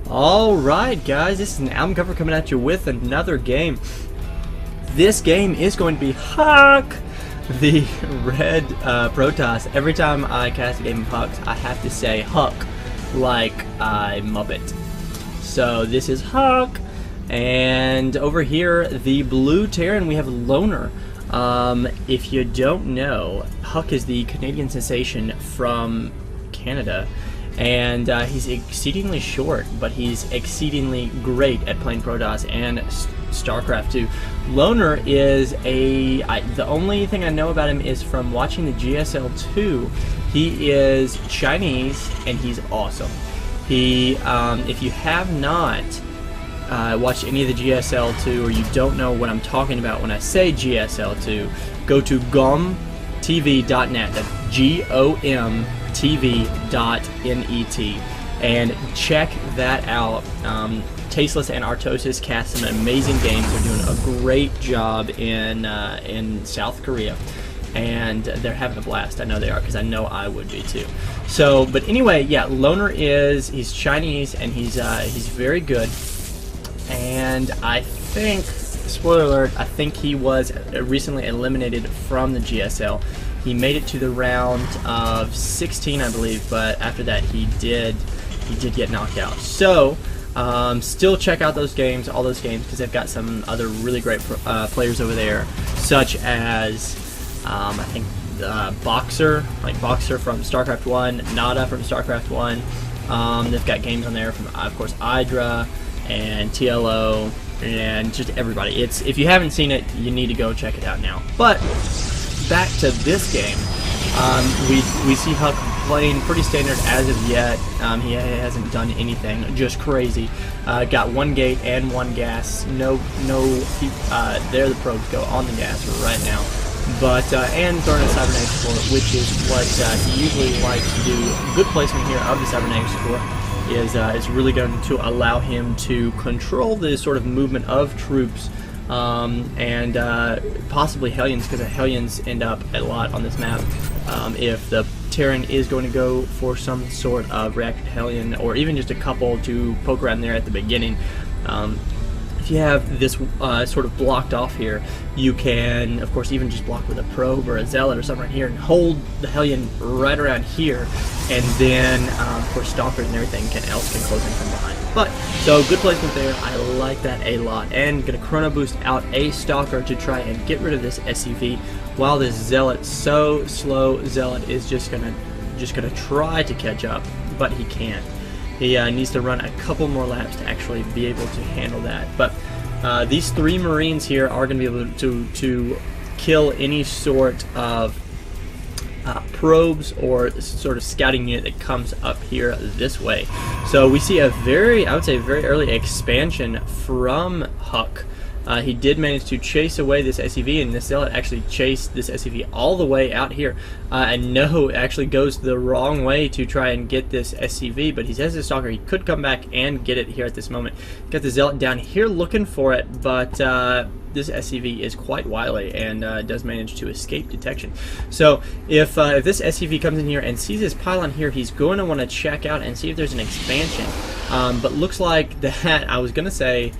Alright guys, this is an album cover coming at you with another game. This game is going to be Huk, the red Protoss. Every time I cast a game of Huks, I have to say Huk like a Muppet. So this is Huk, and over here, the blue Terran, we have Loner. If you don't know, Huk is the Canadian sensation from Canada. And he's exceedingly short, but he's exceedingly great at playing Protoss and StarCraft 2. Loner is the only thing I know about him is from watching the GSL 2. He is Chinese and he's awesome. He, if you have not watched any of the GSL 2, or you don't know what I'm talking about when I say GSL 2, go to gomtv.net. That's GOMTV.net and check that out. Tasteless and Artosis cast some amazing games. They're doing a great job in South Korea, and they're having a blast. I know they are, because I know I would be too. So, but anyway, yeah, Loner he's Chinese and he's very good. And I think, spoiler alert, I think he was recently eliminated from the GSL. He made it to the round of 16, I believe, but after that he did get knocked out. So still check out those games, all those games, because they've got some other really great players over there, such as I think Boxer from StarCraft 1, Nada from StarCraft 1. They've got games on there from, of course, Hydra and TLO and just everybody. If you haven't seen it, you need to go check it out now. But back to this game, we see Huk playing pretty standard as of yet. He hasn't done anything just crazy. Got one gate and one gas. No, there the probes go on the gas right now. But and throwing a cybernetic support, which is what he usually likes to do. Good placement here of the cybernetic support is really going to allow him to control the sort of movement of troops. And possibly Hellions, because the Hellions end up a lot on this map. If the Terran is going to go for some sort of reactive Hellion, or even just a couple to poke around there at the beginning, if you have this sort of blocked off here, you can, of course, even just block with a probe or a zealot or something right here and hold the Hellion right around here, and then, of course, stalkers and everything else can close in from behind. But, so good placement there. I like that a lot. And gonna chrono boost out a stalker to try and get rid of this SCV, while this zealot, so slow zealot, is just gonna try to catch up, but he can't. He needs to run a couple more laps to actually be able to handle that. But these three Marines here are going to be able to kill any sort of probes or sort of scouting unit that comes up here this way. So we see I would say, very early expansion from Huk. He did manage to chase away this SCV, and this zealot actually chased this SCV all the way out here. And no, it actually goes the wrong way to try and get this SCV, but he has his stalker. He could come back and get it here at this moment. Got the zealot down here looking for it, but this SCV is quite wily and does manage to escape detection. So if this SCV comes in here and sees this pylon here, he's going to want to check out and see if there's an expansion. But looks like that, I was going to say,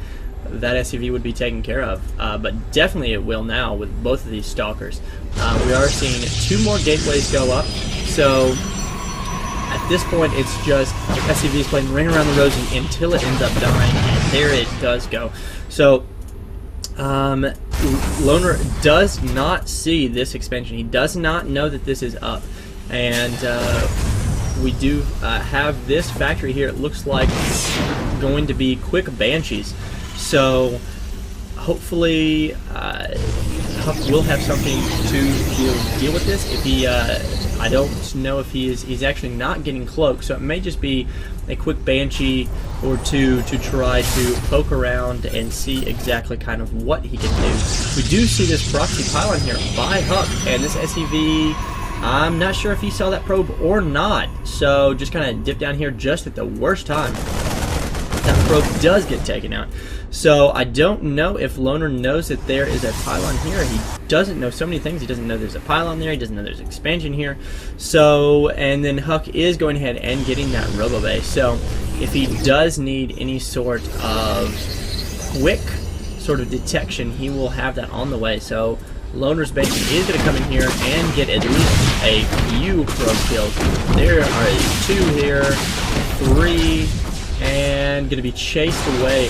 that SCV would be taken care of, but definitely it will now with both of these stalkers. We are seeing 2 more gateways go up, so at this point it's just SCVs playing ring around the rosy until it ends up dying, and there it does go. So Loner does not see this expansion. He does not know that this is up, and we do have this factory here. It looks like it's going to be quick Banshees. So hopefully Huk will have something to deal with this. If he, I don't know if he's actually not getting cloaked, so it may just be a quick Banshee or two to try to poke around and see exactly kind of what he can do. We do see this proxy pylon here by Huk, and this SCV, I'm not sure if he saw that probe or not, so just kind of dip down here just at the worst time. that probe does get taken out. So I don't know if Loner knows that there is a pylon here. He doesn't know so many things. He doesn't know there's a pylon there. He doesn't know there's expansion here. So, and then Huk is going ahead and getting that robo base. So if he does need any sort of quick sort of detection, he will have that on the way. So Loner's base is going to come in here and get at least a few probe kills. There are 2 here, 3, and going to be chased away.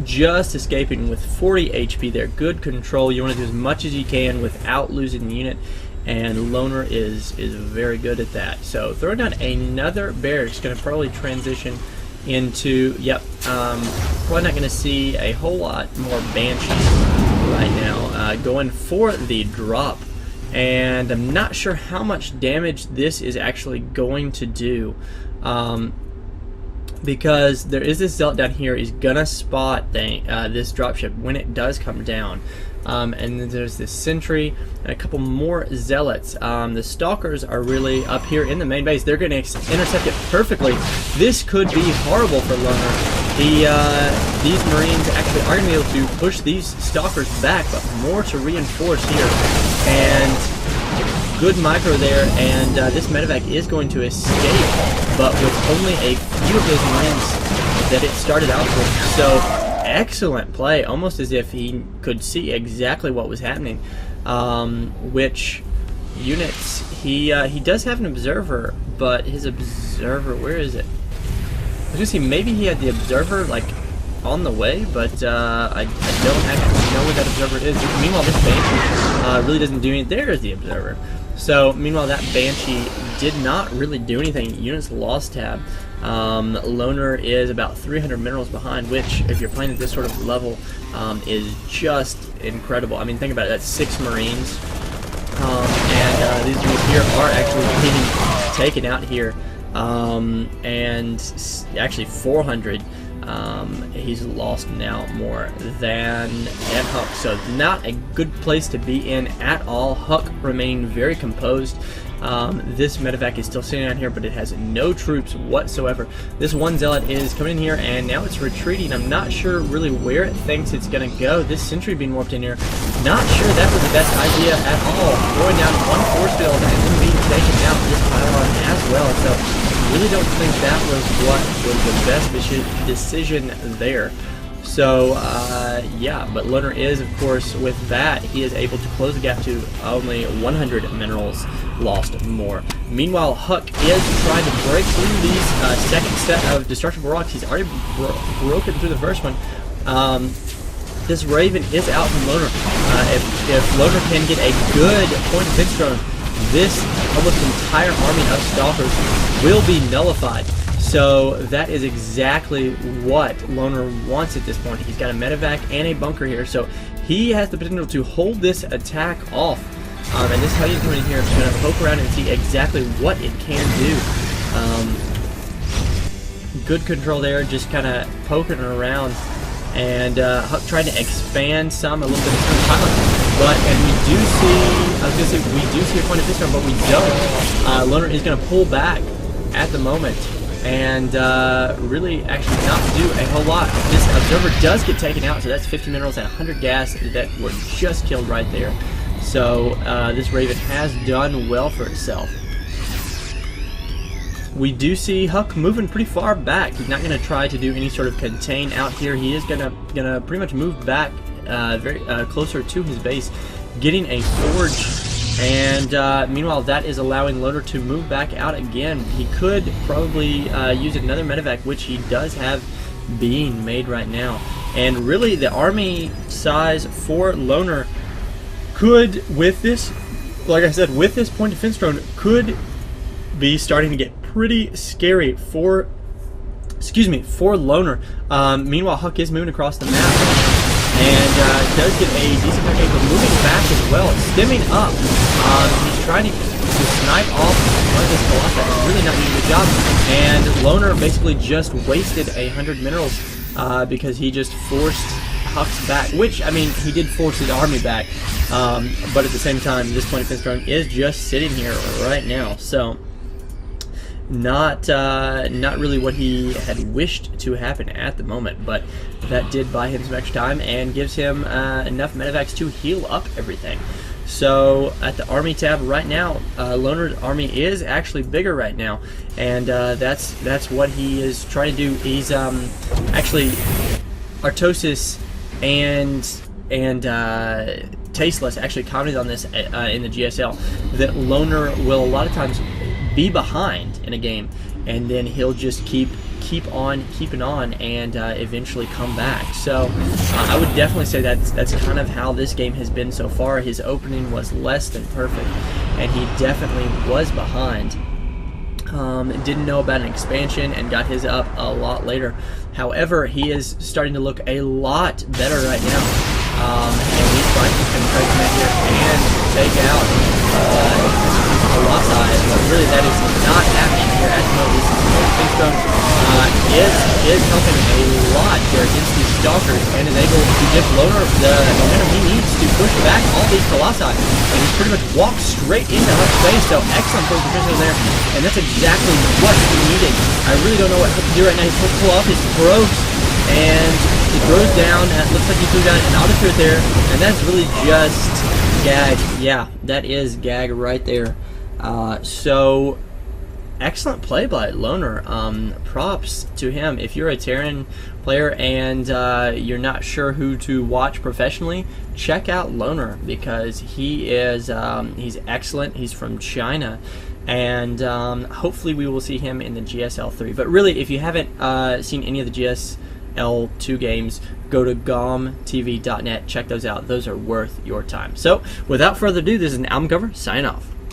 Just escaping with 40 HP there. Good control. You want to do as much as you can without losing the unit, and Loner is very good at that. So throwing down another barracks, going to probably transition into, yep, probably not going to see a whole lot more Banshees right now. Going for the drop, and I'm not sure how much damage this is actually going to do. Because there is this zealot down here. He's gonna spot this dropship when it does come down, and then there's this sentry and a couple more zealots. The stalkers are really up here in the main base. They're gonna intercept it perfectly. This could be horrible for Loner. These Marines actually are gonna be able to push these stalkers back, but more to reinforce here. And good micro there, and this medevac is going to escape, but with only a few of those Marines that it started out with. So excellent play, almost as if he could see exactly what was happening. Which units, he does have an observer, but his observer, where is it? I was gonna say maybe he had the observer like on the way, but I don't actually know where that observer is. Meanwhile, this Banshee really doesn't do anything. There is the observer. So meanwhile, that Banshee did not really do anything. Units lost tab. Loner is about 300 minerals behind, which, if you're playing at this sort of level, is just incredible. I mean, think about it. That's 6 Marines, and these units here are actually being taken out here, and actually 400. He's lost now more than Huk, so not a good place to be in at all. Huk remaining very composed. This medevac is still sitting on here, but it has no troops whatsoever. This one zealot is coming in here, and now it's retreating. I'm not sure really where it thinks it's going to go. This sentry being warped in here, not sure that was the best idea at all. Throwing down 1 force field and then being taken out this pylon as well. So really don't think that was what was the best decision there. So yeah, but Loner is, of course, with that, he is able to close the gap to only 100 minerals lost more. Meanwhile, Huk is trying to break through these second set of destructible rocks. He's already broken through the first one. This Raven is out from Loner. If Loner can get a good point of fence drone, this almost entire army of stalkers will be nullified. So that is exactly what Loner wants at this point. He's got a medevac and a bunker here, so he has the potential to hold this attack off. And this Hellion coming in here is going to poke around and see exactly what it can do. Good control there, just kind of poking around. And Huk trying to expand a little bit of the pylon. And we do see, I was going to say, we do see a point of this one, but we don't. Loner is going to pull back at the moment and really actually not do a whole lot. This observer does get taken out, so that's 50 minerals and 100 gas that were just killed right there. So this Raven has done well for itself. We do see Huk moving pretty far back. He's not going to try to do any sort of contain out here. He is gonna pretty much move back very closer to his base, getting a forge. And meanwhile, that is allowing Loner to move back out again. He could probably use another medevac, which he does have being made right now. And really, the army size for Loner could, with this, like I said, with this point of defense drone, could be starting to get pretty scary for Loner. Meanwhile, Huk is moving across the map and does get a decent attack, but moving back as well, stemming up. He's trying to snipe off one of this Colossus, really not doing a good job. And Loner basically just wasted 100 minerals because he just forced Huk's back, which, I mean, he did force his army back, but at the same time, this point of defense drone is just sitting here right now. So not really what he had wished to happen at the moment, but that did buy him some extra time and gives him enough medevacs to heal up everything. So at the army tab right now, Loner's army is actually bigger right now, and that's what he is trying to do. He's actually Artosis and Tasteless actually commented on this in the GSL, that Loner will a lot of times be behind in a game, and then he'll just keep on keeping on and eventually come back. So I would definitely say that's kind of how this game has been so far. His opening was less than perfect, and he definitely was behind. Didn't know about an expansion and got his up a lot later. However, he is starting to look a lot better right now, and he's finding some try to come in here and take out Colossi, but really that is not happening here at the moment. Kingstone is helping a lot here against these Stalkers, and is able to give Loner the momentum he needs to push back all these Colossi, and he's pretty much walked straight into Huk's face. So excellent for the position there, and that's exactly what he needed. I really don't know what Huk can do right now. He's going to pull off his throat, and he throws down, and it looks like he threw down an auto turret there, and that's really just gag. Yeah, that is gag right there. So excellent play by Loner. Props to him. If you're a Terran player and you're not sure who to watch professionally, check out Loner, because he is he's excellent. He's from China, and hopefully we will see him in the GSL 3. But really, if you haven't seen any of the GSL 2 games, go to gomtv.net, check those out. Those are worth your time. So without further ado, this is an album cover. Sign off.